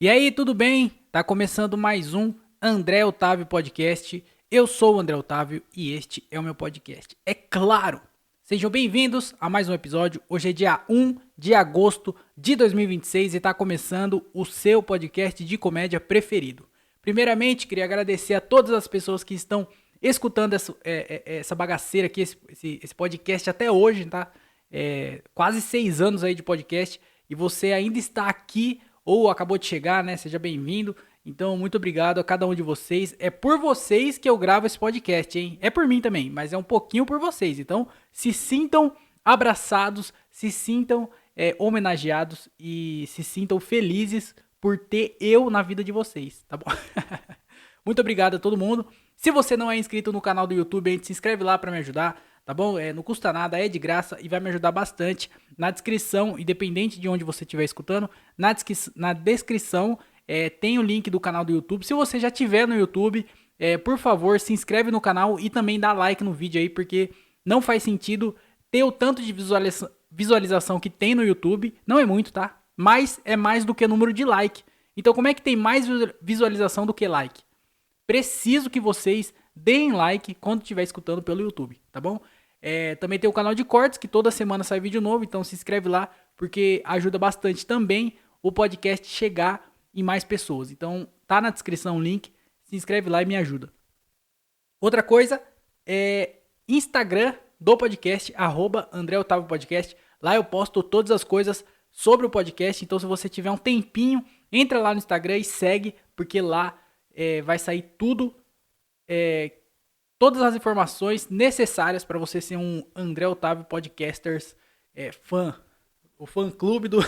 E aí, tudo bem? Tá começando mais um André Otávio Podcast. Eu sou o André Otávio e este é o meu podcast. É claro! Sejam bem-vindos a mais um episódio. Hoje é dia 1 de agosto de 2026 e tá começando o seu podcast de comédia preferido. Primeiramente, queria agradecer a todas as pessoas que estão escutando essa bagaceira aqui, esse podcast até hoje, tá? Quase 6 anos aí de podcast e você ainda está aqui ou acabou de chegar, né? Seja bem-vindo. Então, muito obrigado a cada um de vocês. É por vocês que eu gravo esse podcast, hein? É por mim também, mas é um pouquinho por vocês. Então, se sintam abraçados, se sintam homenageados e se sintam felizes por ter eu na vida de vocês, tá bom? Muito obrigado a todo mundo. Se você não é inscrito no canal do YouTube, a gente se inscreve lá para me ajudar, tá bom? Não custa nada, é de graça e vai me ajudar bastante. Na descrição, independente de onde você estiver escutando, na descrição tem o link do canal do YouTube. Se você já tiver no YouTube, por favor, se inscreve no canal e também dá like no vídeo aí, porque não faz sentido ter o tanto de visualização que tem no YouTube. Não é muito, tá? Mas é mais do que número de like. Então, como é que tem mais visualização do que like? Preciso que vocês deem like quando estiver escutando pelo YouTube, tá bom? Também tem o canal de cortes, que toda semana sai vídeo novo, então se inscreve lá, porque ajuda bastante também o podcast chegar em mais pessoas. Então, tá na descrição o link, se inscreve lá e me ajuda. Outra coisa é Instagram do podcast, @André Otávio Podcast. Lá eu posto todas as coisas sobre o podcast, então se você tiver um tempinho, entra lá no Instagram e segue, porque lá vai sair tudo, todas as informações necessárias para você ser um André Otávio Podcasters fã. O fã clube do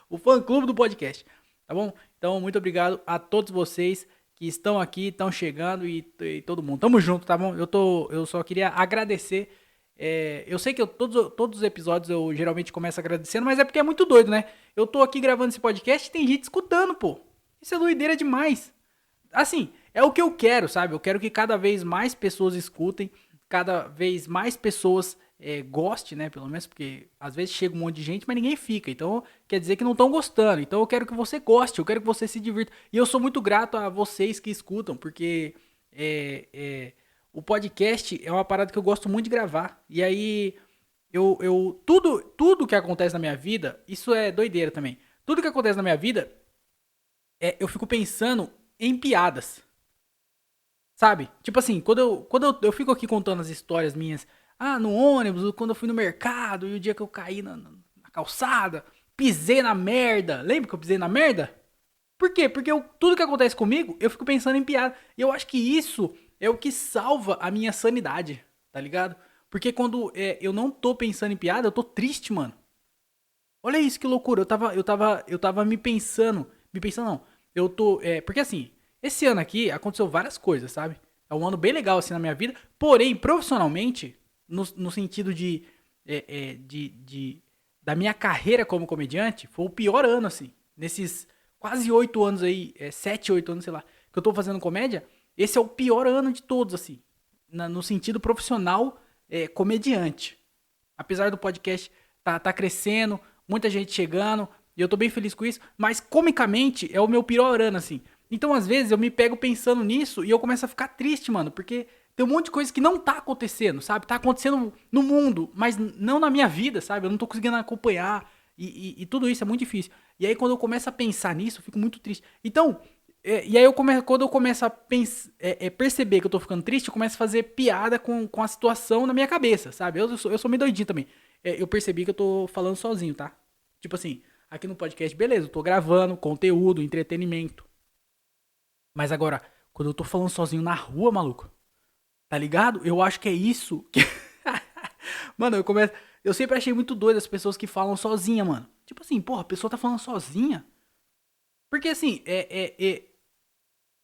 o fã clube do podcast, tá bom? Então, muito obrigado a todos vocês que estão aqui, estão chegando e todo mundo. Tamo junto, tá bom? Eu só queria agradecer. Eu sei que todos os episódios eu geralmente começo agradecendo, mas é porque é muito doido, né? Eu tô aqui gravando esse podcast e tem gente escutando, pô. Isso é doideira demais. Assim, é o que eu quero, sabe? Eu quero que cada vez mais pessoas escutem, cada vez mais pessoas gostem, né? Pelo menos, porque às vezes chega um monte de gente, mas ninguém fica. Então, quer dizer que não estão gostando. Então, eu quero que você goste, eu quero que você se divirta. E eu sou muito grato a vocês que escutam, porque o podcast é uma parada que eu gosto muito de gravar. E aí, tudo que acontece na minha vida, isso é doideira também. Tudo que acontece na minha vida, eu fico pensando em piadas. Sabe? Tipo assim, quando eu fico aqui contando as histórias minhas, no ônibus, quando eu fui no mercado, e o dia que eu caí na calçada, pisei na merda. Lembra que eu pisei na merda? Por quê? Porque tudo que acontece comigo, eu fico pensando em piada. E eu acho que isso é o que salva a minha sanidade, tá ligado? Porque quando eu não tô pensando em piada, eu tô triste, mano. Olha isso, que loucura. Eu tava me pensando não. Porque assim, esse ano aqui aconteceu várias coisas, sabe? É um ano bem legal assim na minha vida, porém, profissionalmente, no sentido da minha carreira como comediante, foi o pior ano, assim. Nesses quase 8 anos aí, 7, 8 anos, sei lá, que eu tô fazendo comédia, esse é o pior ano de todos, assim. No sentido profissional, comediante. Apesar do podcast tá crescendo, muita gente chegando, e eu tô bem feliz com isso, mas comicamente é o meu pior ano, assim. Então, às vezes, eu me pego pensando nisso e eu começo a ficar triste, mano, porque tem um monte de coisa que não tá acontecendo, sabe? Tá acontecendo no mundo, mas não na minha vida, sabe? Eu não tô conseguindo acompanhar e tudo isso é muito difícil. E aí, quando eu começo a pensar nisso, eu fico muito triste. Então, e aí quando eu começo a perceber que eu tô ficando triste, eu começo a fazer piada com a situação na minha cabeça, sabe? Eu sou meio doidinho também. Eu percebi que eu tô falando sozinho, tá? Tipo assim, aqui no podcast, beleza, eu tô gravando conteúdo, entretenimento. Mas agora, quando eu tô falando sozinho na rua, maluco, tá ligado? Eu acho que é isso que... Mano, eu sempre achei muito doido as pessoas que falam sozinha, mano. Tipo assim, porra, a pessoa tá falando sozinha. Porque assim,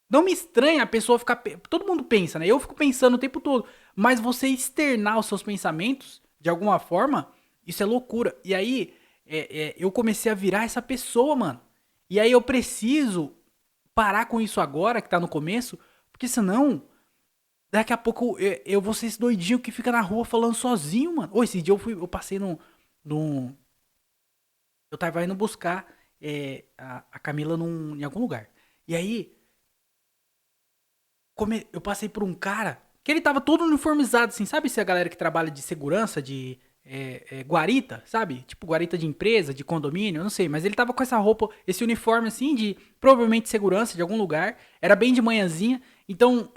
não me estranha a pessoa ficar. Todo mundo pensa, né? Eu fico pensando o tempo todo. Mas você externar os seus pensamentos, de alguma forma, isso é loucura. E aí, eu comecei a virar essa pessoa, mano. E aí eu preciso parar com isso agora, que tá no começo, porque senão, daqui a pouco eu vou ser esse doidinho que fica na rua falando sozinho, mano. Ô, esse dia eu passei num. Eu tava indo buscar a Camila em algum lugar. E aí, eu passei por um cara que ele tava todo uniformizado, assim, sabe se a galera que trabalha de segurança, de guarita, sabe? Tipo guarita de empresa, de condomínio, eu não sei, mas ele tava com essa roupa, esse uniforme assim, de provavelmente segurança de algum lugar, era bem de manhãzinha, então,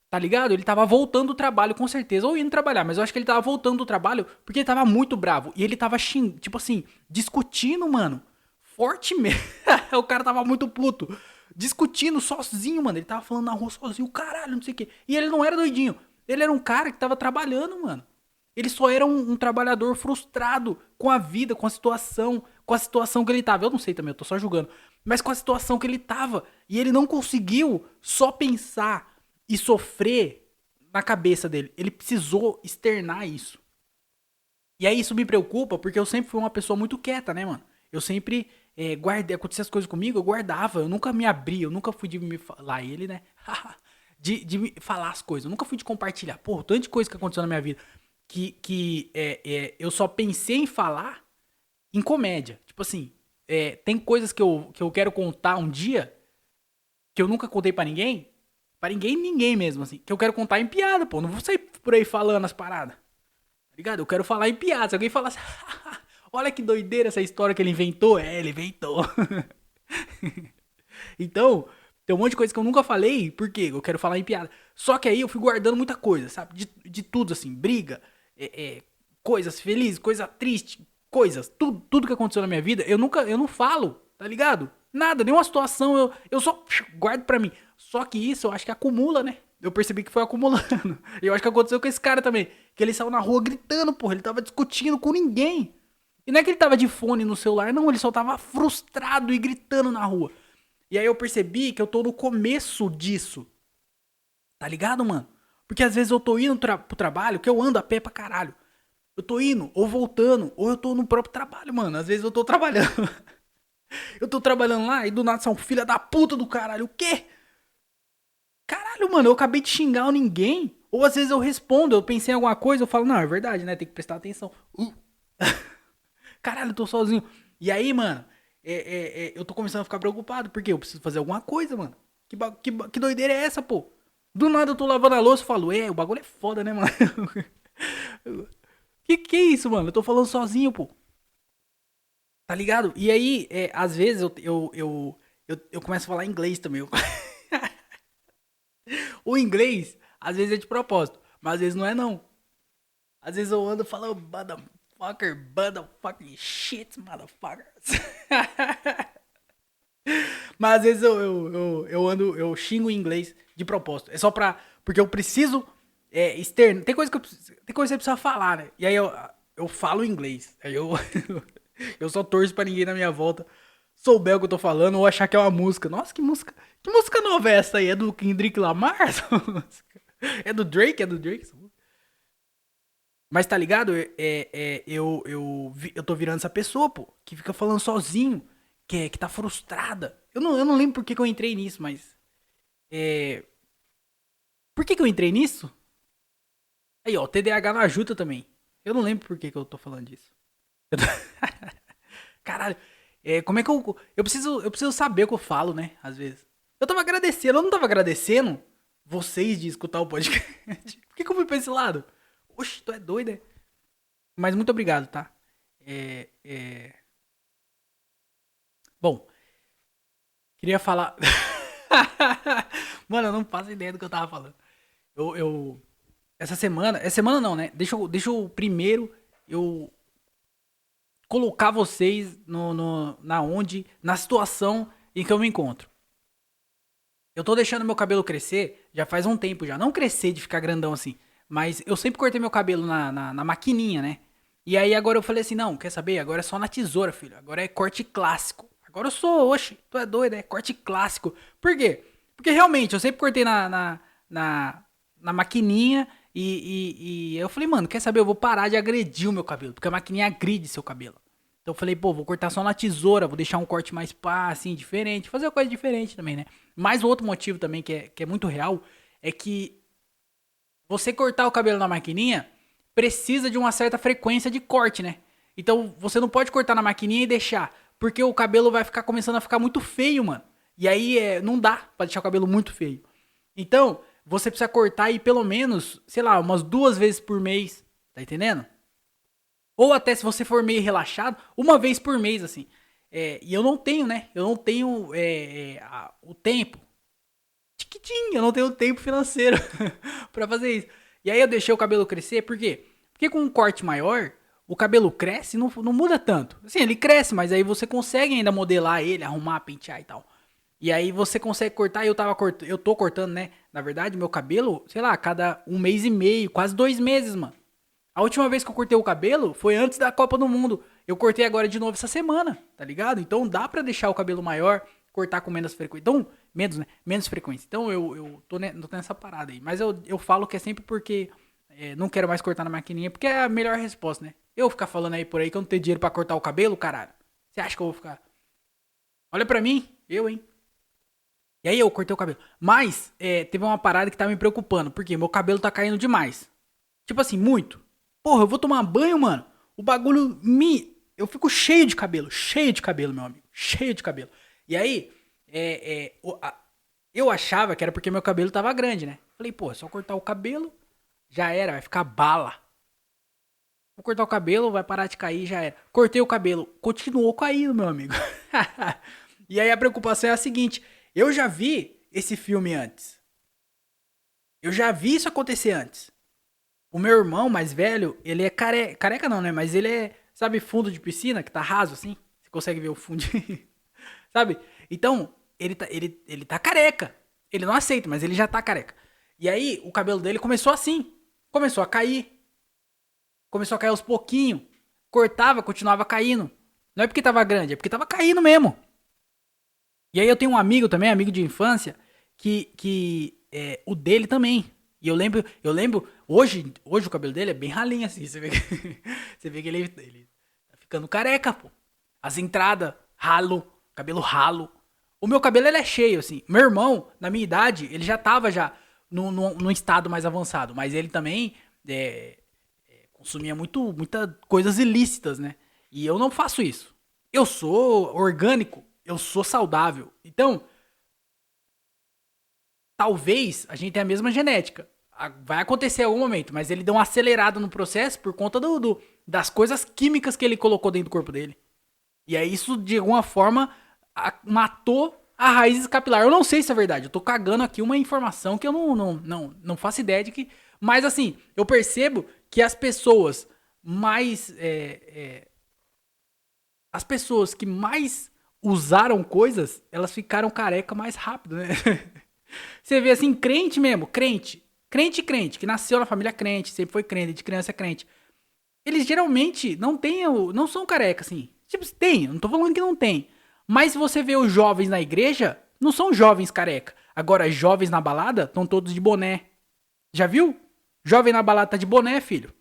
tá ligado? Ele tava voltando do trabalho com certeza, ou indo trabalhar, mas eu acho que ele tava voltando do trabalho porque ele tava muito bravo, e ele tava tipo assim, discutindo, mano, forte mesmo, o cara tava muito puto, discutindo sozinho, mano. Ele tava falando na rua sozinho, caralho, não sei o quê. E ele não era doidinho. Ele era um cara que tava trabalhando, mano. Ele só era um trabalhador frustrado com a vida, com a situação que ele tava. Eu não sei também, eu tô só julgando. Mas com a situação que ele tava. E ele não conseguiu só pensar e sofrer na cabeça dele. Ele precisou externar isso. E aí isso me preocupa porque eu sempre fui uma pessoa muito quieta, né, mano? Eu sempre guardei, acontecia as coisas comigo, eu guardava, eu nunca me abria, eu nunca fui de me falar, ele, né? de me falar as coisas, eu nunca fui de compartilhar. Pô, tanto de coisa que aconteceu na minha vida que eu só pensei em falar em comédia. Tipo assim, tem coisas que eu quero contar um dia que eu nunca contei pra ninguém mesmo, assim, que eu quero contar em piada, pô. Não vou sair por aí falando as paradas. Tá ligado? Eu quero falar em piada. Se alguém falar assim, olha que doideira essa história que ele inventou. Ele inventou. Então, tem um monte de coisa que eu nunca falei, porque eu quero falar em piada. Só que aí eu fui guardando muita coisa, sabe? De tudo, assim, briga, coisas felizes, coisa triste, coisas, tudo que aconteceu na minha vida, eu não falo, tá ligado? Nada, nenhuma situação, eu só guardo pra mim. Só que isso eu acho que acumula, né? Eu percebi que foi acumulando. E eu acho que aconteceu com esse cara também. Que ele saiu na rua gritando, porra. Ele tava discutindo com ninguém. E não é que ele tava de fone no celular, não. Ele só tava frustrado e gritando na rua. E aí eu percebi que eu tô no começo disso. Tá ligado, mano? Porque às vezes eu tô indo pro trabalho, que eu ando a pé pra caralho. Eu tô indo, ou voltando, ou eu tô no próprio trabalho, mano. Às vezes eu tô trabalhando. Eu tô trabalhando lá e do nada são filha da puta do caralho. O quê? Caralho, mano, eu acabei de xingar ninguém. Ou às vezes eu respondo, eu pensei em alguma coisa, eu falo, não, é verdade, né? Tem que prestar atenção. Caralho, eu tô sozinho. E aí, mano, eu tô começando a ficar preocupado, porque eu preciso fazer alguma coisa, mano. Que doideira é essa, pô? Do nada eu tô lavando a louça e falo, o bagulho é foda, né, mano? Que é isso, mano? Eu tô falando sozinho, pô. Tá ligado? E aí, às vezes eu começo a falar inglês também. O inglês, às vezes é de propósito, mas às vezes não é, não. Às vezes eu ando falando motherfucking shit, motherfuckers. Mas às vezes eu ando, eu xingo em inglês de propósito. É só pra. Porque eu preciso externo. Tem coisa que você precisa falar, né? E aí eu falo inglês. Aí eu só torço pra ninguém na minha volta souber o que eu tô falando ou achar que é uma música. Nossa, que música. Que música nova é essa aí? É do Kendrick Lamar? Essa música? É do Drake? É do Drake? Mas tá ligado? Eu tô virando essa pessoa, pô, que fica falando sozinho, que tá frustrada. Eu não lembro por que eu entrei nisso, mas. É, por que eu entrei nisso? Aí, ó, TDAH não ajuda também. Eu não lembro por que eu tô falando disso. Eu tô- Caralho, como é que eu. Eu preciso saber o que eu falo, né? Às vezes. Eu não tava agradecendo vocês de escutar o podcast. Por que eu fui pra esse lado? Oxe, tu é doido, é? Mas muito obrigado, tá? É, é... Bom, queria falar. Mano, eu não faço ideia do que eu tava falando. Eu. Essa semana. Essa semana não, né? Deixa eu primeiro eu colocar vocês na situação em que eu me encontro. Eu tô deixando meu cabelo crescer já faz um tempo já. Não crescer de ficar grandão assim. Mas eu sempre cortei meu cabelo na maquininha, né? E aí agora eu falei assim, não, quer saber? Agora é só na tesoura, filho. Agora é corte clássico. Agora eu sou, oxe, tu é doido, é corte clássico. Por quê? Porque realmente, eu sempre cortei na maquininha e eu falei, mano, quer saber? Eu vou parar de agredir o meu cabelo. Porque a maquininha agride seu cabelo. Então eu falei, pô, vou cortar só na tesoura, vou deixar um corte mais pá, assim, diferente. Fazer uma coisa diferente também, né? Mas o outro motivo também que é muito real é que você cortar o cabelo na maquininha precisa de uma certa frequência de corte, né? Então você não pode cortar na maquininha e deixar. Porque o cabelo vai ficar começando a ficar muito feio, mano. E aí não dá pra deixar o cabelo muito feio. Então, você precisa cortar aí pelo menos, sei lá, umas 2 vezes por mês. Tá entendendo? Ou até se você for meio relaxado, uma vez por mês, assim. E eu não tenho, né? Eu não tenho o tempo. Tiquitinho, eu não tenho tempo financeiro pra fazer isso. E aí eu deixei o cabelo crescer, por quê? Porque com um corte maior, o cabelo cresce e não muda tanto. Assim, ele cresce, mas aí você consegue ainda modelar ele, arrumar, pentear e tal. E aí você consegue cortar, eu tô cortando, né? Na verdade, meu cabelo, sei lá, a cada 1 mês e meio, quase 2 meses, mano. A última vez que eu cortei o cabelo foi antes da Copa do Mundo. Eu cortei agora de novo essa semana, tá ligado? Então dá pra deixar o cabelo maior, cortar com menos frequência. Então, menos, né? Menos frequência. Então eu tô nessa parada aí. Mas eu falo que é sempre porque não quero mais cortar na maquininha, porque é a melhor resposta, né? Eu ficar falando aí por aí que eu não tenho dinheiro pra cortar o cabelo, caralho. Você acha que eu vou ficar? Olha pra mim, eu, hein? E aí eu cortei o cabelo. Mas teve uma parada que tá me preocupando, porque meu cabelo tá caindo demais. Tipo assim, muito. Porra, eu vou tomar banho, mano. O bagulho me. Eu fico cheio de cabelo, meu amigo. Cheio de cabelo. E aí, eu achava que era porque meu cabelo tava grande, né? Falei, pô, é só cortar o cabelo, já era, vai ficar bala. Vou cortar o cabelo, vai parar de cair, já era. Cortei o cabelo, continuou caindo, meu amigo. E aí a preocupação é a seguinte: eu já vi esse filme antes. Eu já vi isso acontecer antes. O meu irmão mais velho, ele é careca. Careca não, né? Mas ele é, sabe, fundo de piscina, que tá raso assim? Você consegue ver o fundo, sabe? Então, ele tá careca. Ele não aceita, mas ele já tá careca. E aí, o cabelo dele começou assim. Começou a cair. Começou a cair aos pouquinhos. Cortava, continuava caindo. Não é porque tava grande, é porque tava caindo mesmo. E aí eu tenho um amigo também, amigo de infância, que o dele também. E eu lembro, hoje o cabelo dele é bem ralinho assim, você vê que, você vê que ele tá ficando careca, pô. As entradas, ralo, cabelo ralo. O meu cabelo ele é cheio, assim. Meu irmão, na minha idade, ele já tava já num estado mais avançado, mas ele também consumia muita coisas ilícitas, né? E eu não faço isso. Eu sou orgânico, eu sou saudável. Então, talvez a gente tenha a mesma genética. Vai acontecer em algum momento, mas ele deu uma acelerada no processo por conta das coisas químicas que ele colocou dentro do corpo dele. E aí isso, de alguma forma, matou a raiz capilar. Eu não sei se é verdade, eu tô cagando aqui uma informação que eu não faço ideia de que... Mas assim, eu percebo que as pessoas mais... as pessoas que mais usaram coisas, elas ficaram careca mais rápido, né? Você vê assim, crente mesmo, crente, que nasceu na família crente, sempre foi crente, de criança é crente. Eles geralmente não são careca, assim. Tipo, tem, não tô falando que não tem. Mas se você vê os jovens na igreja, não são jovens careca. Agora, jovens na balada, estão todos de boné. Já viu? Jovem na balada tá de boné, filho.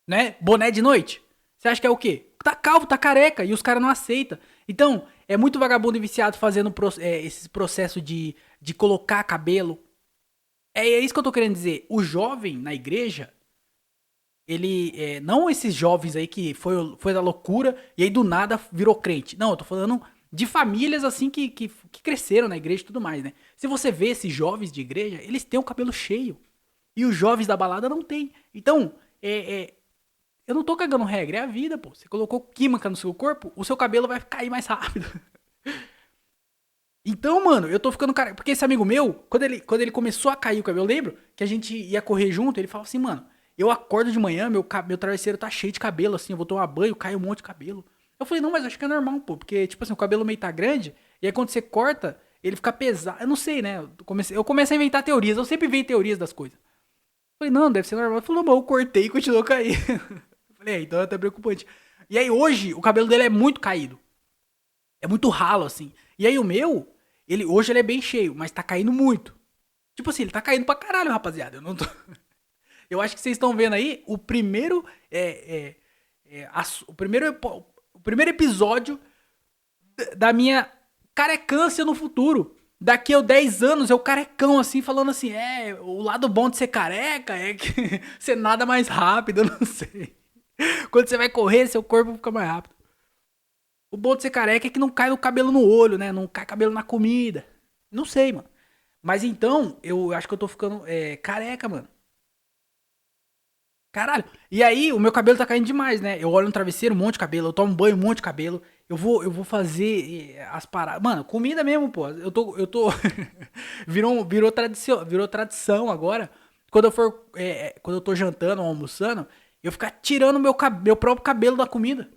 Né? Boné de noite. Você acha que é o quê? Tá calvo, tá careca, e os caras não aceitam. Então, é muito vagabundo e viciado fazendo esse processo de colocar cabelo. É isso que eu tô querendo dizer. O jovem na igreja, ele. Não esses jovens aí que foi da loucura e aí do nada virou crente. Não, eu tô falando de famílias assim que cresceram na igreja e tudo mais, né? Se você vê esses jovens de igreja, eles têm o cabelo cheio. E os jovens da balada não tem. Então, eu não tô cagando regra, é a vida, pô. Você colocou química no seu corpo, o seu cabelo vai cair mais rápido. Então, mano, eu tô ficando careca. Porque esse amigo meu, quando ele começou a cair o cabelo, eu lembro que a gente ia correr junto, ele falava assim, mano, eu acordo de manhã, meu travesseiro tá cheio de cabelo, assim, eu vou tomar banho, cai um monte de cabelo. Eu falei, não, mas acho que é normal, pô, porque, tipo assim, o cabelo meio tá grande, e aí quando você corta, ele fica pesado. Eu não sei, né? Eu comecei a inventar teorias, eu sempre invento teorias das coisas. Eu falei, não, deve ser normal. Ele falou, não, mas eu cortei e continuou caindo. Eu falei, então é até preocupante. E aí hoje, o cabelo dele é muito caído. É muito ralo, assim. E aí o meu, hoje ele é bem cheio, mas tá caindo muito. Tipo assim, ele tá caindo pra caralho, rapaziada. Eu não tô... Eu acho que vocês estão vendo aí o primeiro. O primeiro episódio da minha carecância no futuro. Daqui a 10 anos eu carecão assim, falando assim: o lado bom de ser careca é que você nada mais rápido, eu não sei. Quando você vai correr, seu corpo fica mais rápido. O bom de ser careca é que não cai o cabelo no olho, né? Não cai cabelo na comida. Não sei, mano. Mas então, eu acho que eu tô ficando careca, mano. Caralho. E aí, o meu cabelo tá caindo demais, né? Eu olho no travesseiro, um monte de cabelo. Eu tomo banho, um monte de cabelo. Eu vou fazer as paradas. Mano, comida mesmo, pô. Eu tô. Virou tradição agora. Quando eu tô jantando ou almoçando, eu ficar tirando meu próprio cabelo da comida.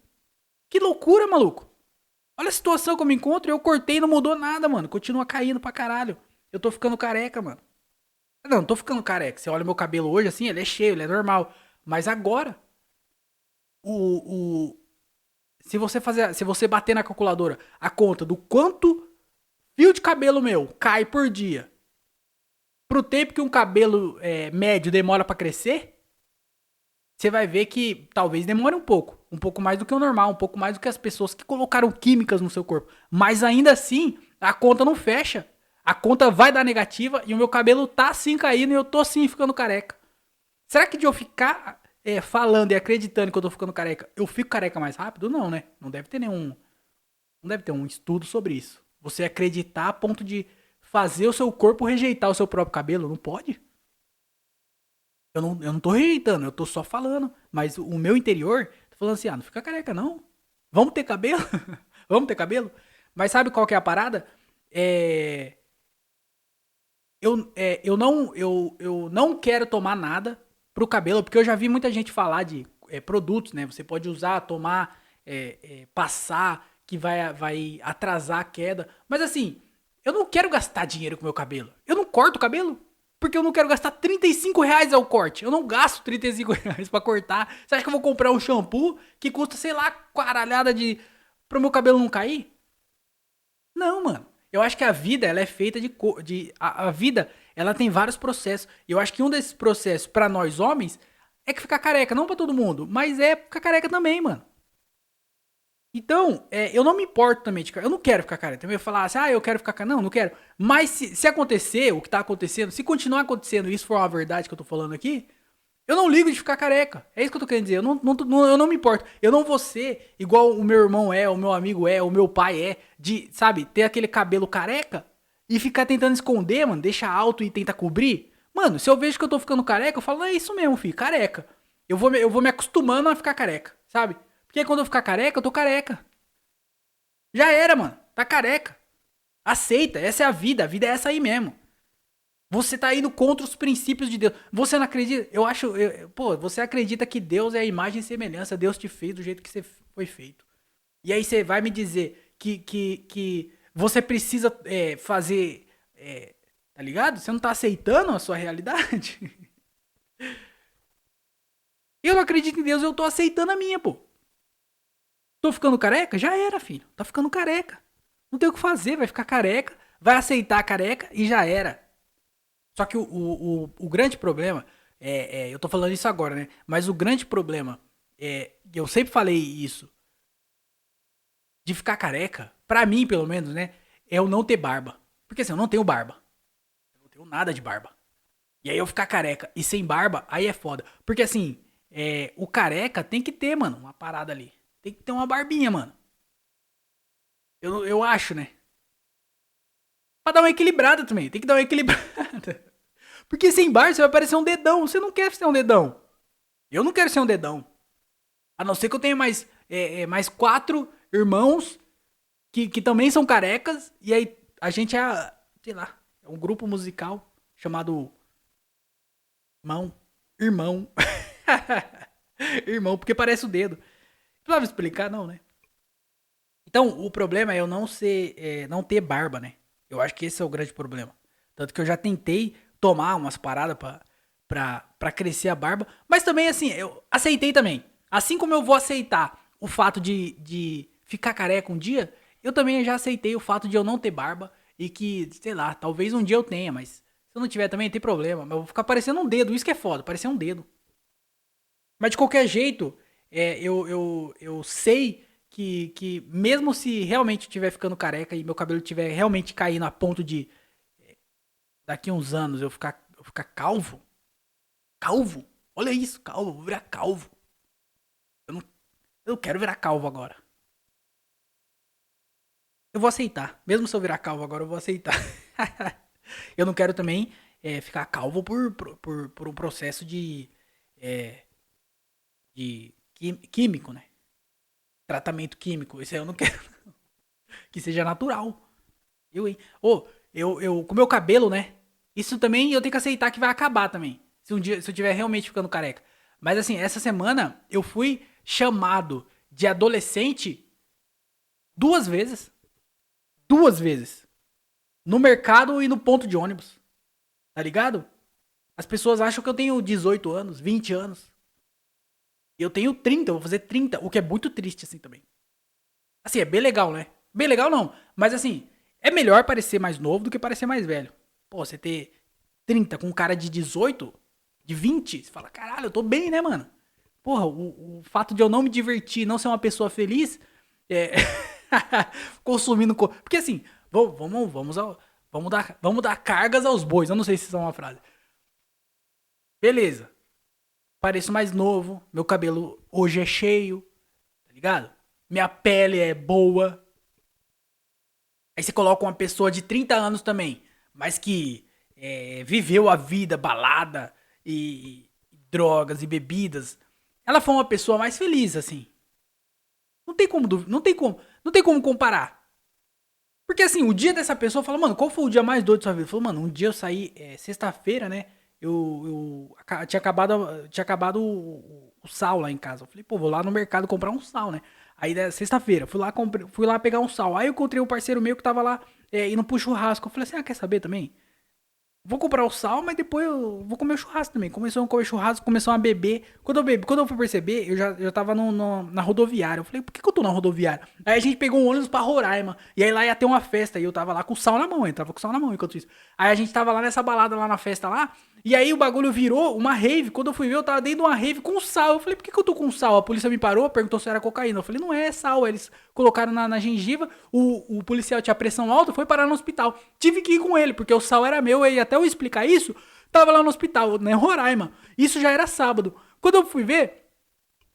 Que loucura, maluco. Olha a situação que eu me encontro. Eu cortei e não mudou nada, mano. Continua caindo pra caralho. Eu tô ficando careca, mano. Não tô ficando careca. Você olha meu cabelo hoje, assim, ele é cheio, ele é normal. Mas agora, o, o, se você bater na calculadora a conta do quanto fio de cabelo meu cai por dia, pro tempo que um cabelo médio demora pra crescer, você vai ver que talvez demore um pouco mais do que o normal, um pouco mais do que as pessoas que colocaram químicas no seu corpo. Mas ainda assim, a conta não fecha. A conta vai dar negativa e o meu cabelo tá assim caindo e eu tô assim ficando careca. Será que de eu ficar falando e acreditando que eu tô ficando careca, eu fico careca mais rápido? Não, né? Não deve ter um estudo sobre isso. Você acreditar a ponto de fazer o seu corpo rejeitar o seu próprio cabelo, não pode? Eu não tô rejeitando, eu tô só falando. Mas o meu interior tá falando assim, não fica careca não. Vamos ter cabelo? Vamos ter cabelo? Mas sabe qual que é a parada? É, eu não quero tomar nada pro cabelo, porque eu já vi muita gente falar de produtos, né? Você pode usar, tomar, passar, que vai atrasar a queda. Mas assim, eu não quero gastar dinheiro com meu cabelo. Eu não corto o cabelo, porque eu não quero gastar R$ 35 ao corte. Eu não gasto R$ 35 pra cortar. Você acha que eu vou comprar um shampoo que custa, sei lá, caralhada pro meu cabelo não cair? Não, mano. Eu acho que a vida, ela é feita a vida, ela tem vários processos. E eu acho que um desses processos, pra nós homens, é que ficar careca. Não pra todo mundo, mas é ficar careca também, mano. Então, eu não me importo também de. Eu não quero ficar careca. Também falar assim, eu quero ficar careca. Não, não quero. Mas se acontecer o que tá acontecendo, se continuar acontecendo e isso for uma verdade que eu tô falando aqui, eu não ligo de ficar careca. É isso que eu tô querendo dizer. Eu não me importo. Eu não vou ser igual o meu irmão o meu amigo o meu pai de, sabe, ter aquele cabelo careca e ficar tentando esconder, mano, deixar alto e tentar cobrir. Mano, se eu vejo que eu tô ficando careca, eu falo, é isso mesmo, filho, careca. Eu vou me acostumando a ficar careca, sabe? Porque quando eu ficar careca, eu tô careca. Já era, mano. Tá careca. Aceita, essa é a vida é essa aí mesmo. Você tá indo contra os princípios de Deus. Você não acredita? Pô, você acredita que Deus é a imagem e semelhança. Deus te fez do jeito que você foi feito. E aí você vai me dizer que você precisa fazer. Tá ligado? Você não tá aceitando a sua realidade? Eu não acredito em Deus, eu tô aceitando a minha, pô. Tô ficando careca? Já era, filho. Tá ficando careca. Não tem o que fazer, vai ficar careca, vai aceitar a careca e já era. Só que o grande problema, eu tô falando isso agora, né? Mas o grande problema, eu sempre falei isso, de ficar careca, pra mim pelo menos, né? É eu não ter barba. Porque assim, eu não tenho barba. Eu não tenho nada de barba. E aí eu ficar careca e sem barba, aí é foda. Porque assim, o careca tem que ter, mano, uma parada ali. Tem que ter uma barbinha, mano. Eu acho, né? Pra dar uma equilibrada também. Tem que dar uma equilibrada. Porque sem barba você vai parecer um dedão. Você não quer ser um dedão. Eu não quero ser um dedão. A não ser que eu tenha mais quatro irmãos que também são carecas. E aí a gente sei lá, é um grupo musical chamado Irmão. Irmão. Irmão, porque parece o dedo. Precisava explicar, não, né? Então, o problema é eu não ter barba, né? Eu acho que esse é o grande problema. Tanto que eu já tentei tomar umas paradas pra crescer a barba. Mas também, assim, eu aceitei também. Assim como eu vou aceitar o fato de ficar careca um dia, eu também já aceitei o fato de eu não ter barba. E que, sei lá, talvez um dia eu tenha, mas se eu não tiver também, não tem problema. Mas eu vou ficar parecendo um dedo, isso que é foda, parecer um dedo. Mas de qualquer jeito, eu sei que mesmo se realmente estiver ficando careca e meu cabelo estiver realmente caindo a ponto de daqui uns anos eu ficar calvo. Calvo? Olha isso, calvo, vou virar calvo. Eu não, eu não quero virar calvo agora. Eu vou aceitar. Mesmo se eu virar calvo agora, eu vou aceitar. Eu não quero também ficar calvo por um processo é, de químico, né? Tratamento químico. Isso aí eu não quero que seja natural. Hein? Ô, com o meu cabelo, né? Isso também eu tenho que aceitar que vai acabar também. Se um dia, se eu tiver realmente ficando careca. Mas assim, essa semana eu fui chamado de adolescente duas vezes. Duas vezes. No mercado e no ponto de ônibus. Tá ligado? As pessoas acham que eu tenho 18 anos, 20 anos. Eu tenho 30, eu vou fazer 30, o que é muito triste assim também. Assim, é bem legal, né? Bem legal não, mas assim, é melhor parecer mais novo do que parecer mais velho. Pô, você ter 30 com um cara de 18, de 20, você fala, caralho, eu tô bem, né, mano? Porra, o fato de eu não me divertir, não ser uma pessoa feliz, é... consumindo... Porque assim, vamos dar cargas aos bois. Eu não sei se isso é uma frase. Beleza. Pareço mais novo, meu cabelo hoje é cheio, tá ligado? Minha pele é boa. Aí você coloca uma pessoa de 30 anos também, mas que viveu a vida, balada e drogas e bebidas. Ela foi uma pessoa mais feliz, assim. Não tem como comparar. Porque assim, o dia dessa pessoa fala, mano, qual foi o dia mais doido da sua vida? Falou, mano, um dia eu saí, sexta-feira, né? Tinha acabado o sal lá em casa. Eu falei, pô, vou lá no mercado comprar um sal, né? Aí, sexta-feira, fui lá pegar um sal. Aí eu encontrei um parceiro meu que tava lá indo pro churrasco. Eu falei assim, quer saber também? Vou comprar o sal, mas depois eu vou comer o churrasco também. Começou a comer churrasco, começou a beber. Quando eu fui perceber, eu tava na rodoviária. Eu falei, por que eu tô na rodoviária? Aí a gente pegou um ônibus pra Roraima. E aí lá ia ter uma festa. E eu tava lá com o sal na mão. Eu tava com o sal na mão enquanto isso. Aí a gente tava lá nessa balada, lá na festa lá. E aí o bagulho virou uma rave. Quando eu fui ver, eu tava dentro de uma rave com sal. Eu falei, por que eu tô com sal? A polícia me parou, perguntou se era cocaína. Eu falei, não é sal. Eles colocaram na gengiva. O policial tinha pressão alta, foi parar no hospital. Tive que ir com ele, porque o sal era meu. E até eu explicar isso, tava lá no hospital, né, Roraima. Isso já era sábado. Quando eu fui ver,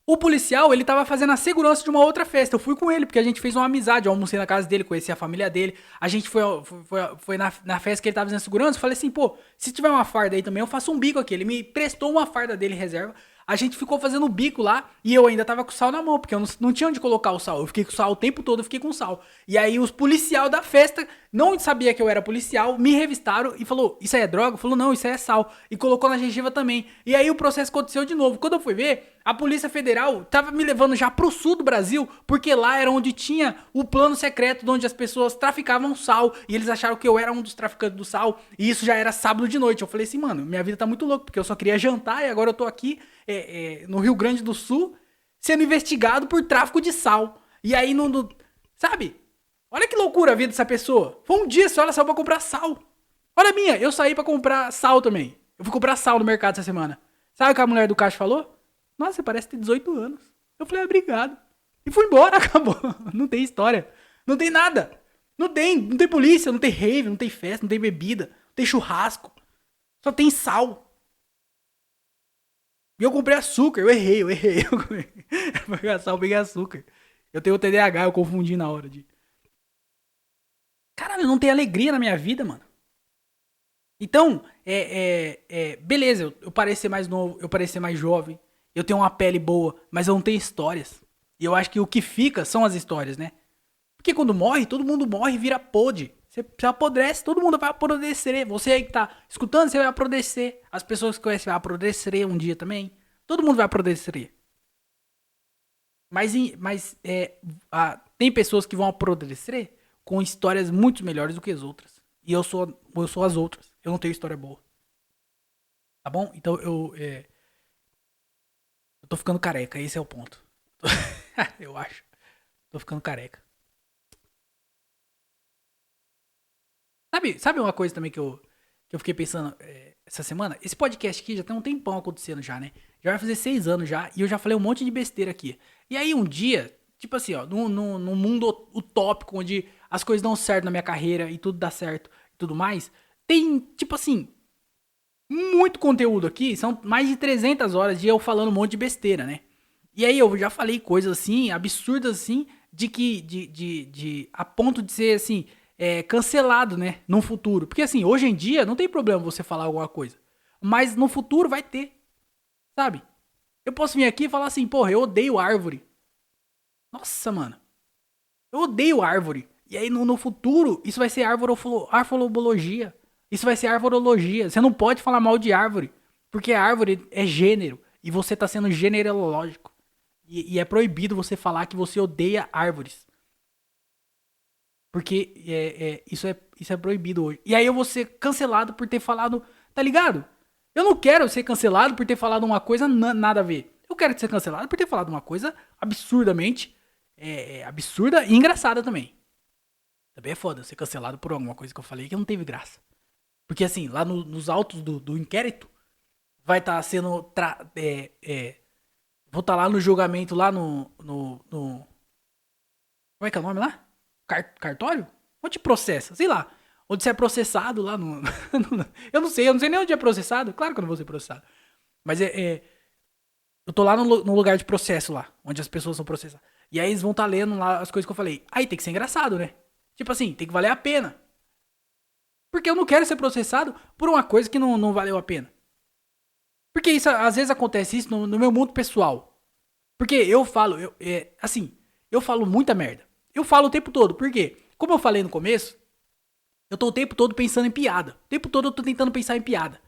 o policial, ele tava fazendo a segurança de uma outra festa. Eu fui com ele, porque a gente fez uma amizade. Eu almocei na casa dele, conheci a família dele. A gente foi na festa que ele tava fazendo segurança. Eu falei assim, pô, se tiver uma farda aí também, eu faço um bico aqui. Ele me prestou uma farda dele reserva. A gente ficou fazendo bico lá e eu ainda tava com sal na mão, porque eu não tinha onde colocar o sal. Eu fiquei com sal o tempo todo, eu fiquei com sal. E aí os policial da festa não sabia que eu era policial, me revistaram e falou, isso aí é droga? Falou, não, isso aí é sal. E colocou na gengiva também. E aí o processo aconteceu de novo. Quando eu fui ver, a Polícia Federal tava me levando já pro sul do Brasil, porque lá era onde tinha o plano secreto, onde as pessoas traficavam sal. E eles acharam que eu era um dos traficantes do sal. E isso já era sábado de noite. Eu falei assim, mano, minha vida tá muito louca, porque eu só queria jantar e agora eu tô aqui no Rio Grande do Sul sendo investigado por tráfico de sal. E aí, sabe? Olha que loucura a vida dessa pessoa. Foi um dia só, ela saiu pra comprar sal. Olha a minha, eu saí pra comprar sal também. Eu fui comprar sal no mercado essa semana. Sabe o que a mulher do caixa falou? Nossa, você parece ter 18 anos. Eu falei, obrigado. E fui embora, acabou. Não tem história. Não tem nada. Não tem polícia, não tem rave, não tem festa, não tem bebida, não tem churrasco. Só tem sal. E eu comprei açúcar, eu errei. Eu peguei sal, eu peguei açúcar. Eu tenho o TDAH, eu confundi na hora de. Caralho, não tem alegria na minha vida, mano. Então, beleza, eu pareço ser mais novo, eu pareço ser mais jovem, eu tenho uma pele boa, mas eu não tenho histórias. E eu acho que o que fica são as histórias, né? Porque quando morre, todo mundo morre e vira podre. Você apodrece, todo mundo vai apodrecer. Você aí que tá escutando, você vai apodrecer. As pessoas que conhecem vai apodrecer um dia também. Todo mundo vai apodrecer. Tem pessoas que vão apodrecer com histórias muito melhores do que as outras. E eu sou as outras. Eu não tenho história boa. Tá bom? Então eu tô ficando careca, esse é o ponto. Eu acho. Tô ficando careca. Sabe uma coisa também que eu fiquei pensando essa semana? Esse podcast aqui já tem um tempão acontecendo já, né? Já vai fazer 6 anos já, e eu já falei um monte de besteira aqui. E aí um dia, tipo assim, ó, num mundo utópico, onde as coisas dão certo na minha carreira e tudo dá certo e tudo mais, tem, tipo assim, muito conteúdo aqui, são mais de 300 horas de eu falando um monte de besteira, né? E aí eu já falei coisas assim, absurdas assim, a ponto de ser, assim, cancelado, né? Num futuro. Porque, assim, hoje em dia não tem problema você falar alguma coisa. Mas no futuro vai ter, sabe? Eu posso vir aqui e falar assim, porra, eu odeio árvore. Nossa, mano. Eu odeio árvore. E aí no futuro, isso vai ser arvorologia. Isso vai ser arvorologia. Você não pode falar mal de árvore. Porque a árvore é gênero. E você tá sendo generológico. E é proibido você falar que você odeia árvores. Porque isso é proibido hoje. E aí eu vou ser cancelado por ter falado. Tá ligado? Eu não quero ser cancelado por ter falado uma coisa nada a ver. Eu quero ser cancelado por ter falado uma coisa absurdamente absurda e engraçada também. Também é foda ser cancelado por alguma coisa que eu falei que não teve graça. Porque assim, lá nos autos do inquérito, vai estar sendo. Vou estar lá no julgamento, lá no. Como é que é o nome lá? Cartório? Onde processa? Sei lá. Onde você é processado lá no. eu não sei nem onde é processado. Claro que eu não vou ser processado. Mas eu tô lá no lugar de processo lá, onde as pessoas são processadas. E aí eles vão estar lendo lá as coisas que eu falei. Aí tem que ser engraçado, né? Tipo assim, tem que valer a pena. Porque eu não quero ser processado por uma coisa que não valeu a pena. Porque isso, às vezes acontece isso no meu mundo pessoal. Porque eu falo, eu falo muita merda. Eu falo o tempo todo. Por quê? Como eu falei no começo, eu tô o tempo todo pensando em piada. O tempo todo eu tô tentando pensar em piada.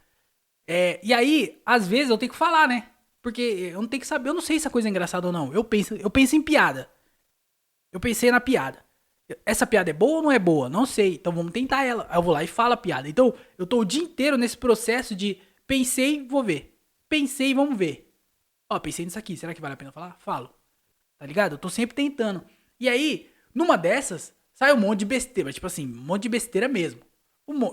E aí, às vezes eu tenho que falar, né? Porque eu não tenho que saber, eu não sei se a coisa é engraçada ou não. Eu penso em piada. Eu pensei na piada. Essa piada é boa ou não é boa? Não sei. Então vamos tentar ela. Aí eu vou lá e falo a piada. Então eu tô o dia inteiro nesse processo de pensei, vou ver. Pensei, vamos ver. Ó, pensei nisso aqui. Será que vale a pena falar? Falo. Tá ligado? Eu tô sempre tentando. E aí, numa dessas, sai um monte de besteira. Tipo assim, um monte de besteira mesmo.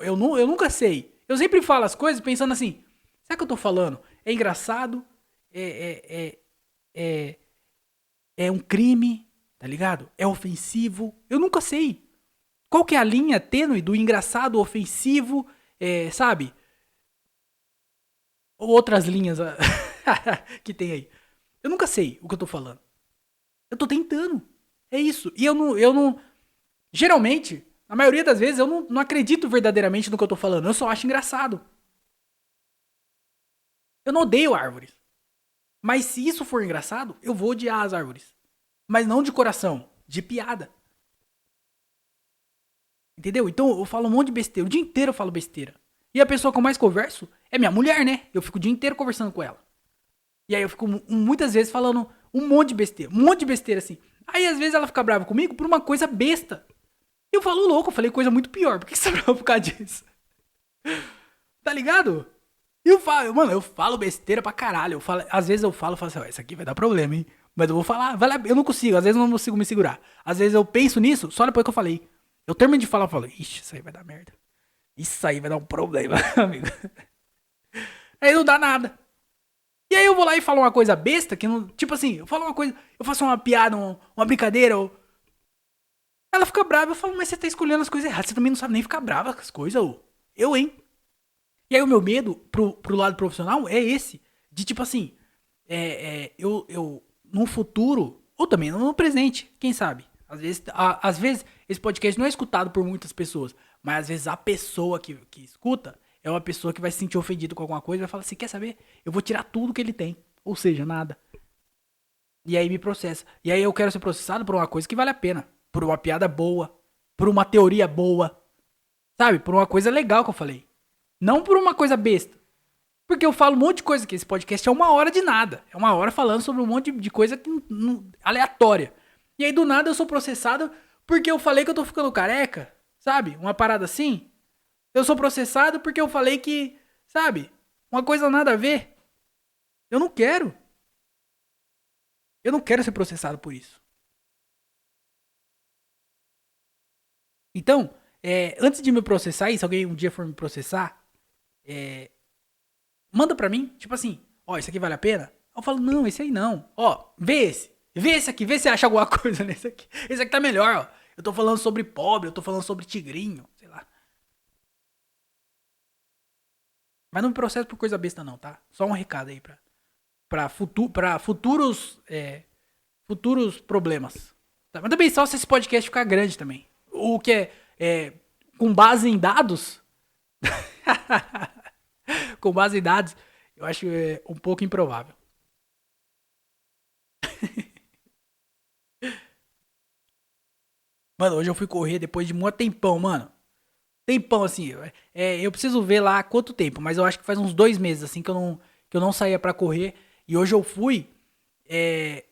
Eu nunca sei. Eu sempre falo as coisas pensando assim. Será que eu tô falando? É engraçado? É, é um crime? Tá ligado? É ofensivo? Eu nunca sei. Qual que é a linha tênue do engraçado, ofensivo, sabe? Ou outras linhas que tem aí. Eu nunca sei o que eu tô falando. Eu tô tentando. É isso. E eu não. Geralmente, na maioria das vezes, eu não acredito verdadeiramente no que eu tô falando. Eu só acho engraçado. Eu não odeio árvores. Mas se isso for engraçado, eu vou odiar as árvores. Mas não de coração, de piada. Entendeu? Então eu falo um monte de besteira. O dia inteiro eu falo besteira. E a pessoa que eu mais converso é minha mulher, né? Eu fico o dia inteiro conversando com ela. E aí eu fico muitas vezes falando um monte de besteira. Um monte de besteira assim. Aí às vezes ela fica brava comigo por uma coisa besta. Eu falo louco, eu falei coisa muito pior. Por que você tá brava por causa disso? Tá ligado? Eu falo besteira pra caralho. Às vezes eu falo assim, ó, isso aqui vai dar problema, hein? Mas eu vou falar, eu não consigo, às vezes eu não consigo me segurar. Às vezes eu penso nisso, só depois que eu falei. Eu termino de falar, eu falo, ixi, isso aí vai dar merda. Isso aí vai dar um problema, amigo. Aí não dá nada. E aí eu vou lá e falo uma coisa besta, que não. Tipo assim, eu falo uma coisa, eu faço uma piada, uma brincadeira, ela fica brava, eu falo, mas você tá escolhendo as coisas erradas, você também não sabe nem ficar brava com as coisas, ô. Eu, hein? E aí o meu medo pro lado profissional é esse. De tipo assim, eu no futuro, ou também no presente, quem sabe? Às vezes esse podcast não é escutado por muitas pessoas, mas às vezes a pessoa que escuta é uma pessoa que vai se sentir ofendido com alguma coisa e vai falar assim, quer saber? Eu vou tirar tudo que ele tem. Ou seja, nada. E aí me processa. E aí eu quero ser processado por uma coisa que vale a pena. Por uma piada boa. Por uma teoria boa. Sabe? Por uma coisa legal que eu falei. Não por uma coisa besta. Porque eu falo um monte de coisa aqui. Esse podcast é 1 hora de nada. É 1 hora falando sobre um monte de coisa aleatória. E aí do nada eu sou processado porque eu falei que eu tô ficando careca. Sabe? Uma parada assim. Eu sou processado porque eu falei que, sabe? Uma coisa nada a ver. Eu não quero. Eu não quero ser processado por isso. Então, antes de me processar, e se alguém um dia for me processar, manda pra mim, tipo assim, ó, isso aqui vale a pena? Eu falo, não, esse aí não. Ó, vê esse aqui, vê se acha alguma coisa nesse aqui. Esse aqui tá melhor, ó. Eu tô falando sobre pobre, eu tô falando sobre tigrinho, sei lá. Mas não me processo por coisa besta não, tá? Só um recado aí pra futuros problemas, Mas também só se esse podcast ficar grande também. O que é com base em dados, com base em dados, eu acho um pouco improvável. Mano, hoje eu fui correr depois de um tempão, mano. Tempão, assim. Eu preciso ver lá quanto tempo, mas eu acho que faz uns 2 meses, assim, que eu não saía pra correr. E hoje eu fui. é,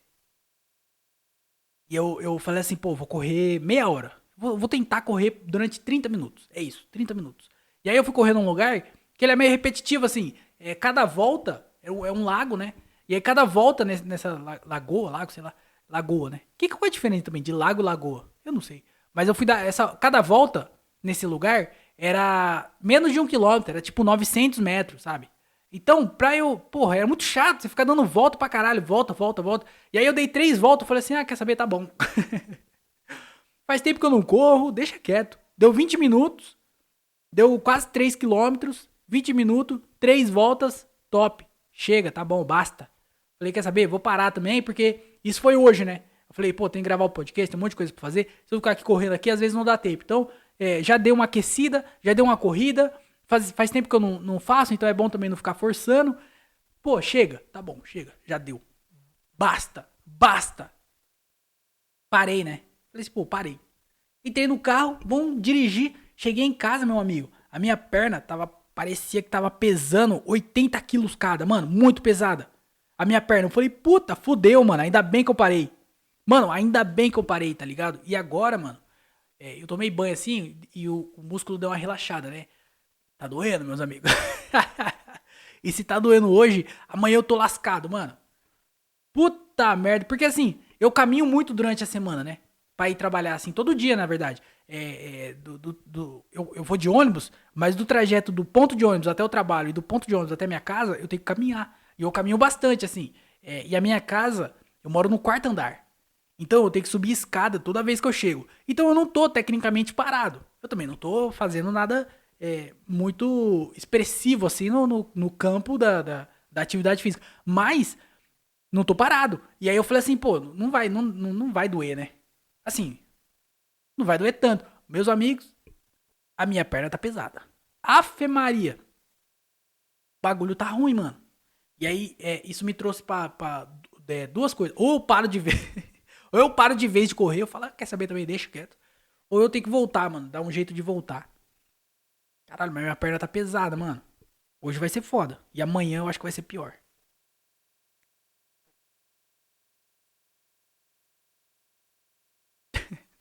e eu falei assim, pô, vou correr meia hora. Vou tentar correr durante 30 minutos. É isso, 30 minutos. E aí eu fui correr num lugar que ele é meio repetitivo, assim. Cada volta é um lago, né? E aí cada volta nessa lagoa, lago, sei lá. Lagoa, né? Qual é a diferença também de lago e lagoa? Eu não sei. Mas eu fui dar cada volta nesse lugar era menos de 1 quilômetro, era tipo 900 metros, sabe? Então, porra, era muito chato você ficar dando volta pra caralho, volta, volta, volta. E aí eu dei 3 voltas, falei assim, quer saber, tá bom. Faz tempo que eu não corro, deixa quieto. Deu 20 minutos, deu quase 3 quilômetros, 20 minutos, 3 voltas, top. Chega, tá bom, basta. Falei, quer saber, vou parar também, porque isso foi hoje, né? Eu falei, pô, tem que gravar o podcast, tem um monte de coisa pra fazer. Se eu ficar aqui correndo aqui, às vezes não dá tempo. Então, já deu uma aquecida, já deu uma corrida. Faz tempo que eu não faço, então é bom também não ficar forçando. Pô, chega, tá bom, chega, já deu. Basta, basta. Parei, né? Falei assim, pô, parei. Entrei no carro, vamos dirigir. Cheguei em casa, meu amigo. A minha perna parecia que tava pesando 80 quilos cada, mano, muito pesada. A minha perna, eu falei, puta, fudeu, mano, ainda bem que eu parei. Mano, ainda bem que eu parei, tá ligado? E agora, mano, eu tomei banho assim e o músculo deu uma relaxada, né? Tá doendo, meus amigos? E se tá doendo hoje, amanhã eu tô lascado, mano. Puta merda. Porque assim, eu caminho muito durante a semana, né? Pra ir trabalhar, assim, todo dia, na verdade. Eu vou de ônibus, mas do trajeto do ponto de ônibus até o trabalho e do ponto de ônibus até minha casa, eu tenho que caminhar. E eu caminho bastante, assim. E a minha casa, eu moro no quarto andar. Então eu tenho que subir escada toda vez que eu chego. Então eu não tô tecnicamente parado. Eu também não tô fazendo nada muito expressivo, assim, no campo da atividade física. Mas não tô parado. E aí eu falei assim, pô, não vai doer, né? Assim, não vai doer tanto. Meus amigos, a minha perna tá pesada. Afe Maria. O bagulho tá ruim, mano. E aí, isso me trouxe pra duas coisas. Ou eu paro de ver. Ou eu paro de vez de correr. Eu falo, quer saber também? Deixa quieto. Ou eu tenho que voltar, mano. Dar um jeito de voltar. Caralho, mas minha perna tá pesada, mano. Hoje vai ser foda. E amanhã eu acho que vai ser pior.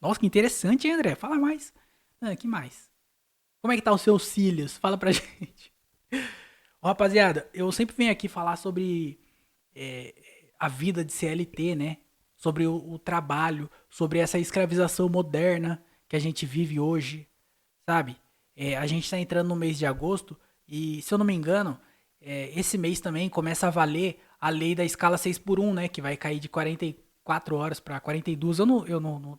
Nossa, que interessante, hein, André? Fala mais. Que mais? Como é que tá os seus cílios? Fala pra gente. Ó, rapaziada, eu sempre venho aqui falar sobre é, a vida de CLT, né? Sobre o trabalho, sobre essa escravização moderna que a gente vive hoje, sabe? A gente tá entrando no mês de agosto e, se eu não me engano, esse mês também começa a valer a lei da escala 6 por 1, né? Que vai cair de 44 horas para 42. Eu não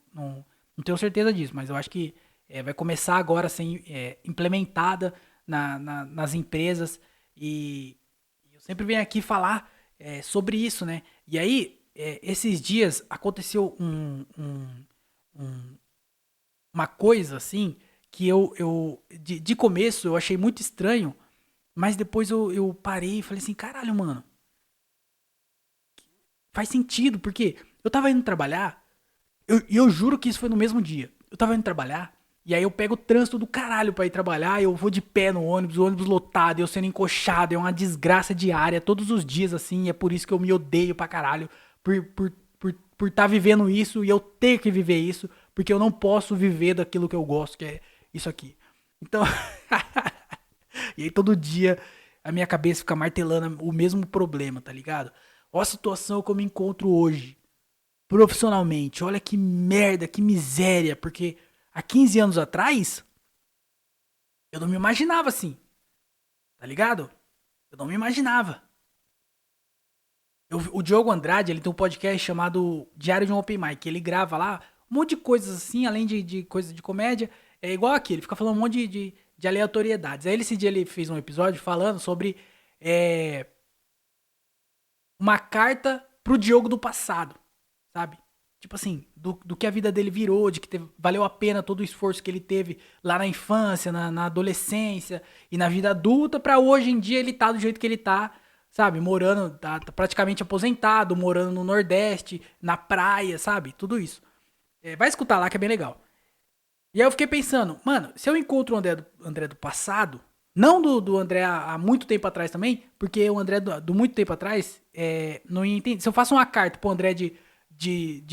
tenho certeza disso, mas eu acho que vai começar agora a ser implementada nas empresas. E eu sempre venho aqui falar sobre isso, né? E aí, esses dias aconteceu uma coisa assim que de começo eu achei muito estranho, mas depois eu parei e falei assim, caralho, mano, faz sentido, porque eu tava indo trabalhar, eu juro que isso foi no mesmo dia. Eu tava indo trabalhar, e aí eu pego o trânsito do caralho pra ir trabalhar, eu vou de pé no ônibus, o ônibus lotado, eu sendo encoxado, é uma desgraça diária, todos os dias assim, e é por isso que eu me odeio pra caralho, por tá vivendo isso, e eu ter que viver isso, porque eu não posso viver daquilo que eu gosto, que é isso aqui. Então, e aí todo dia a minha cabeça fica martelando o mesmo problema, tá ligado? Olha a situação que eu me encontro hoje, profissionalmente. Olha que merda, que miséria, porque há 15 anos atrás eu não me imaginava assim, tá ligado? Eu não me imaginava. O Diogo Andrade, ele tem um podcast chamado Diário de um Open Mic, que ele grava lá um monte de coisas assim, além de coisas de comédia. É igual aqui, ele fica falando um monte de aleatoriedades. Aí esse dia ele fez um episódio falando sobre uma carta pro Diogo do passado, sabe? tipo assim, do que a vida dele virou, de que valeu a pena todo o esforço que ele teve lá na infância, na adolescência e na vida adulta, pra hoje em dia ele tá do jeito que ele tá, sabe? Morando, tá praticamente aposentado, morando no Nordeste, na praia, sabe? Tudo isso. Vai escutar lá que é bem legal. E aí eu fiquei pensando, mano, se eu encontro o André do passado, não do André há muito tempo atrás também, porque o André do muito tempo atrás, não ia entender. Se eu faço uma carta pro André de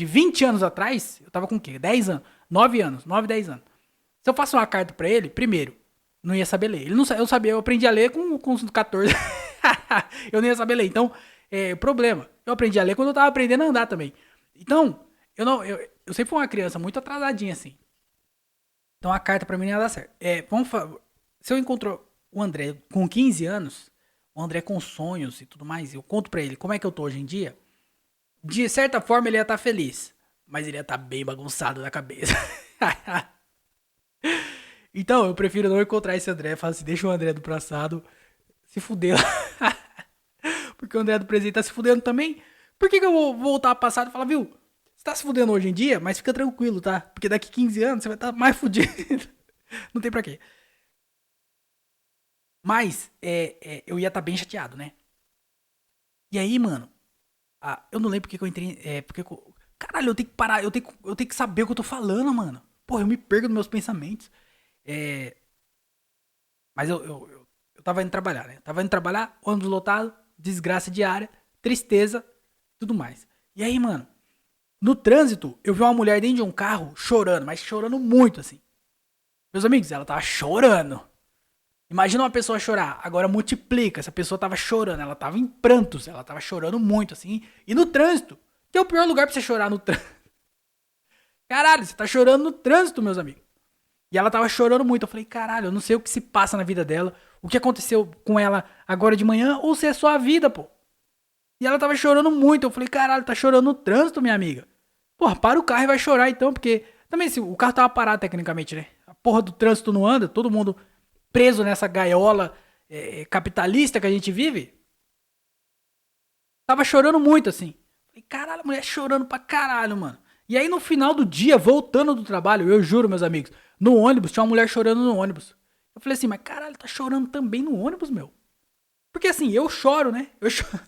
20 anos atrás, eu tava com o quê? 10 anos? 9 anos, 9 10 anos. Se eu faço uma carta pra ele, primeiro, não ia saber ler. Ele não, eu sabia, eu aprendi a ler com uns 14. Eu não ia saber ler. Então, problema. Eu aprendi a ler quando eu tava aprendendo a andar também. Então, eu sempre fui uma criança muito atrasadinha, assim. Então a carta pra mim não ia dar certo. Se eu encontro o André com 15 anos, o André com sonhos e tudo mais, eu conto pra ele como é que eu tô hoje em dia, de certa forma ele ia estar feliz, mas ele ia estar bem bagunçado na cabeça. Então eu prefiro não encontrar esse André, falo assim, deixa o André do passado se fuder lá. Porque o André do presente tá se fudendo também. Por que eu vou voltar ao passado e falar, viu? Você tá se fudendo hoje em dia, mas fica tranquilo, tá? Porque daqui 15 anos você vai estar mais fudido. Não tem pra quê. Mas eu ia estar bem chateado, né? E aí, mano, eu não lembro porque que eu entrei. Caralho, eu tenho que parar, eu tenho que saber o que eu tô falando, mano. Porra, eu me perco nos meus pensamentos. É, mas eu tava indo trabalhar, né? Tava indo trabalhar, ônibus lotado, desgraça diária, tristeza, tudo mais. E aí, mano, no trânsito, eu vi uma mulher dentro de um carro chorando, mas chorando muito, assim. Meus amigos, ela tava chorando. Imagina uma pessoa chorar, agora multiplica. Essa pessoa tava chorando, ela tava em prantos, ela tava chorando muito, assim. E no trânsito, que é o pior lugar pra você chorar no trânsito. Caralho, você tá chorando no trânsito, meus amigos. E ela tava chorando muito. Eu falei, caralho, eu não sei o que se passa na vida dela, o que aconteceu com ela agora de manhã, ou se é só a vida, pô. E ela tava chorando muito. Eu falei, caralho, tá chorando no trânsito, minha amiga. Porra, para o carro e vai chorar então, porque também se o carro tava parado tecnicamente, né? A porra do trânsito não anda, todo mundo preso nessa gaiola capitalista que a gente vive. Tava chorando muito, assim. Falei, caralho, a mulher chorando pra caralho, mano. E aí no final do dia, voltando do trabalho, eu juro, meus amigos, no ônibus, tinha uma mulher chorando no ônibus. Eu falei assim, mas caralho, tá chorando também no ônibus, meu? Porque assim, eu choro, né? Eu choro.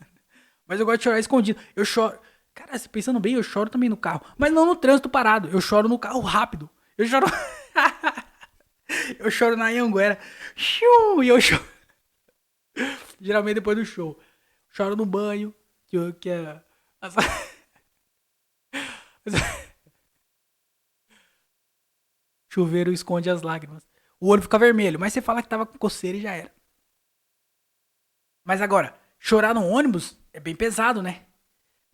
Mas eu gosto de chorar escondido. Eu choro. Cara, pensando bem, eu choro também no carro. Mas não no trânsito parado. Eu choro no carro rápido. Eu choro. Eu choro na Anhanguera. E eu choro. Geralmente depois do show. Choro no banho. Que é. Chuveiro esconde as lágrimas. O olho fica vermelho. Mas você fala que tava com coceira e já era. Mas agora, chorar no ônibus é bem pesado, né?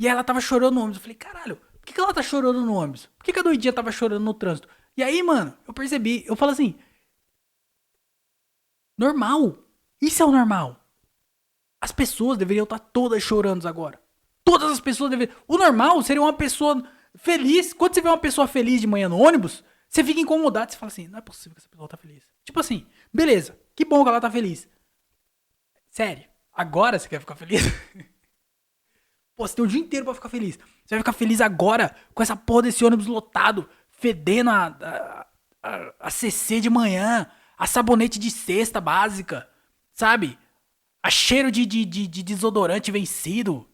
E ela tava chorando no ônibus. Eu falei, caralho, por que ela tá chorando no ônibus? Por que a doidinha tava chorando no trânsito? E aí, mano, eu percebi, eu falo assim, normal. Isso é o normal. As pessoas deveriam estar todas chorando agora. Todas as pessoas deveriam. O normal seria uma pessoa feliz. Quando você vê uma pessoa feliz de manhã no ônibus, você fica incomodado. Você fala assim, não é possível que essa pessoa tá feliz. Tipo assim, beleza, que bom que ela tá feliz. Sério, agora você quer ficar feliz? Pô, você tem o dia inteiro pra ficar feliz. Você vai ficar feliz agora com essa porra desse ônibus lotado, fedendo a CC de manhã, a sabonete de cesta básica, sabe? A cheiro de desodorante vencido,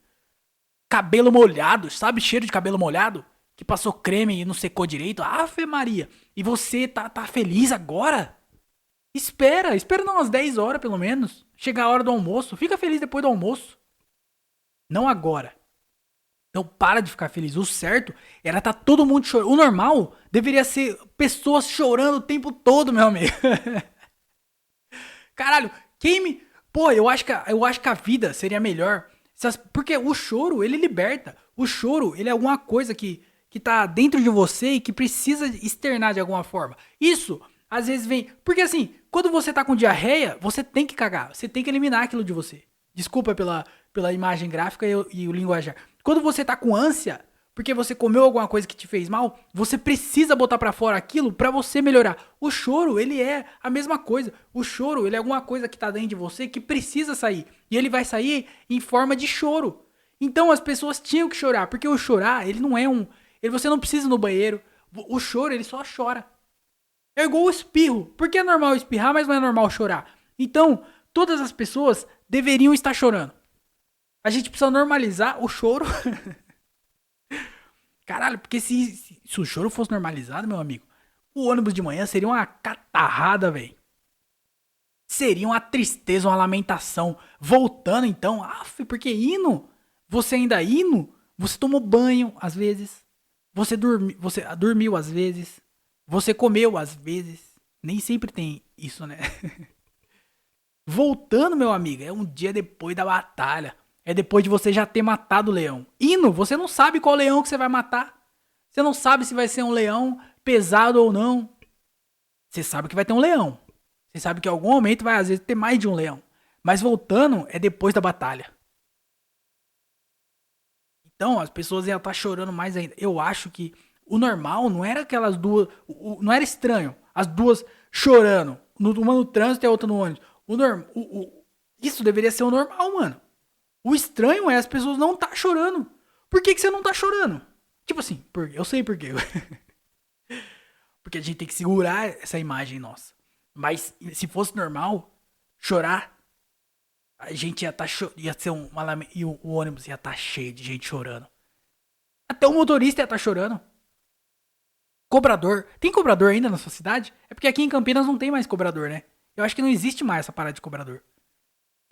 cabelo molhado, sabe? Cheiro de cabelo molhado, que passou creme e não secou direito. Ave Maria. E você tá feliz agora? Espera não umas 10 horas pelo menos. Chega a hora do almoço, fica feliz depois do almoço. Não agora. Então para de ficar feliz. O certo era tá todo mundo chorando. O normal deveria ser pessoas chorando o tempo todo, meu amigo. Caralho, quem me... Pô, eu acho que a vida seria melhor. Porque o choro, ele liberta. O choro, ele é alguma coisa que tá dentro de você e que precisa externar de alguma forma. Isso, às vezes vem... Porque assim, quando você tá com diarreia, você tem que cagar. Você tem que eliminar aquilo de você. Desculpa pela imagem gráfica e o linguajar. Quando você tá com ânsia, porque você comeu alguma coisa que te fez mal, você precisa botar pra fora aquilo pra você melhorar. O choro, ele é a mesma coisa. O choro, ele é alguma coisa que tá dentro de você que precisa sair. E ele vai sair em forma de choro. Então as pessoas tinham que chorar, porque o chorar, ele não é Você não precisa ir no banheiro. O choro, ele só chora. É igual o espirro. Por que é normal espirrar, mas não é normal chorar? Então, todas as pessoas deveriam estar chorando. A gente precisa normalizar o choro. Caralho, porque se o choro fosse normalizado, meu amigo, o ônibus de manhã seria uma catarrada, velho. Seria uma tristeza, uma lamentação. Voltando então, porque hino? Você ainda hino? Você tomou banho às vezes. Você dormiu às vezes. Você comeu às vezes. Nem sempre tem isso, né? Voltando, meu amigo, é um dia depois da batalha. É depois de você já ter matado o leão. Hino, você não sabe qual leão que você vai matar. Você não sabe se vai ser um leão pesado ou não. Você sabe que vai ter um leão. Você sabe que em algum momento vai às vezes ter mais de um leão. Mas voltando é depois da batalha. Então as pessoas iam estar chorando mais ainda. Eu acho que o normal não era aquelas duas. Não era estranho. As duas chorando. Uma no trânsito e a outra no ônibus. Isso deveria ser o normal, mano. O estranho é as pessoas não tá chorando. Por que você não tá chorando? Tipo assim, eu sei por quê. Porque a gente tem que segurar essa imagem nossa. Mas se fosse normal, chorar, a gente ia ser e o ônibus ia estar cheio de gente chorando. Até o motorista ia estar chorando. Cobrador. Tem cobrador ainda na sua cidade? É porque aqui em Campinas não tem mais cobrador, né? Eu acho que não existe mais essa parada de cobrador.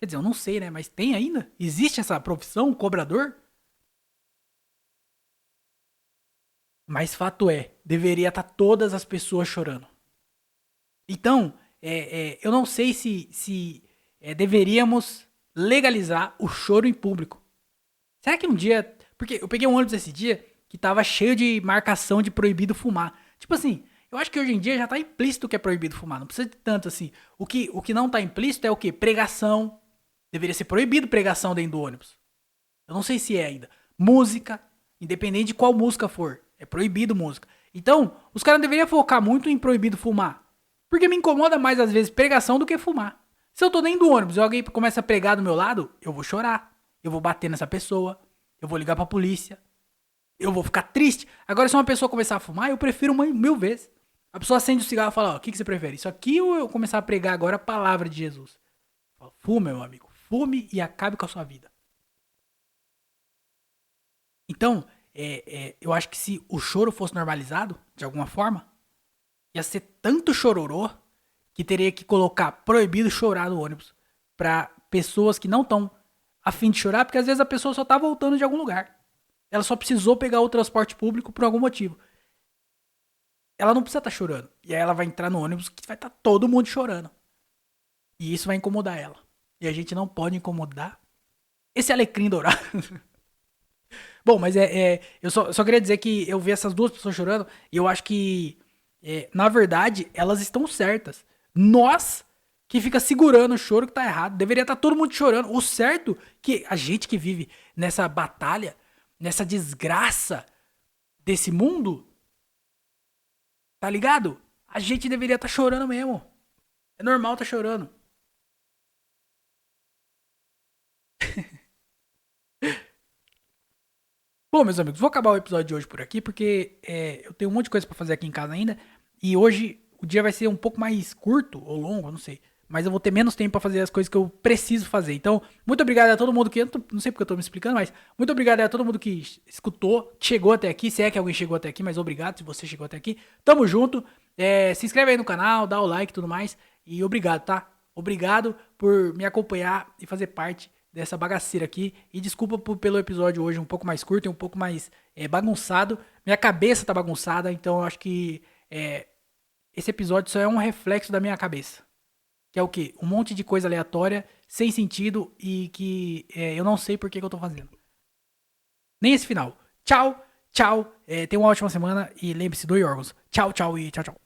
Quer dizer, eu não sei, né? Mas tem ainda? Existe essa profissão, cobrador? Mas fato é, deveria estar todas as pessoas chorando. Então, eu não sei se deveríamos legalizar o choro em público. Será que um dia... Porque eu peguei um ônibus esse dia que tava cheio de marcação de proibido fumar. Tipo assim, eu acho que hoje em dia já tá implícito que é proibido fumar. Não precisa de tanto assim. O que não tá implícito é o quê? Pregação. Deveria ser proibido pregação dentro do ônibus. Eu não sei se é ainda. Música, independente de qual música for. É proibido música. Então, os caras deveriam focar muito em proibido fumar. Porque me incomoda mais, às vezes, pregação do que fumar. Se eu tô dentro do ônibus e alguém começa a pregar do meu lado, eu vou chorar. Eu vou bater nessa pessoa. Eu vou ligar pra polícia. Eu vou ficar triste. Agora, se uma pessoa começar a fumar, eu prefiro mil vezes. A pessoa acende o cigarro e fala, ó, o que você prefere? Isso aqui ou eu começar a pregar agora a palavra de Jesus? Eu falo, fume, meu amigo. Fume e acabe com a sua vida. Então, eu acho que se o choro fosse normalizado, de alguma forma, ia ser tanto chororô que teria que colocar proibido chorar no ônibus pra pessoas que não estão a fim de chorar, porque às vezes a pessoa só tá voltando de algum lugar. Ela só precisou pegar o transporte público por algum motivo. Ela não precisa estar chorando. E aí ela vai entrar no ônibus que vai estar todo mundo chorando. E isso vai incomodar ela. E a gente não pode incomodar esse alecrim dourado. Bom, mas eu só queria dizer que eu vi essas duas pessoas chorando e eu acho que, na verdade, elas estão certas. Nós que fica segurando o choro que tá errado. Deveria estar todo mundo chorando. O certo que a gente que vive nessa batalha, nessa desgraça desse mundo, tá ligado? A gente deveria estar chorando mesmo. É normal tá chorando. Bom, meus amigos, vou acabar o episódio de hoje por aqui, porque eu tenho um monte de coisa pra fazer aqui em casa ainda. E hoje o dia vai ser um pouco mais curto ou longo, eu não sei. Mas eu vou ter menos tempo pra fazer as coisas que eu preciso fazer. Então, muito obrigado a todo mundo que... não sei porque eu tô me explicando, mas... Muito obrigado a todo mundo que escutou, chegou até aqui. Se é que alguém chegou até aqui, mas obrigado se você chegou até aqui. Tamo junto. Se inscreve aí no canal, dá o like e tudo mais. E obrigado, tá? Obrigado por me acompanhar e fazer parte dessa bagaceira aqui. E desculpa pelo episódio hoje um pouco mais curto e um pouco mais bagunçado. Minha cabeça tá bagunçada, então eu acho que esse episódio só é um reflexo da minha cabeça. Que é o quê? Um monte de coisa aleatória, sem sentido e que eu não sei por que eu tô fazendo. Nem esse final. Tchau, tchau. Tenha uma ótima semana e lembre-se do órgãos. Tchau, tchau e tchau, tchau.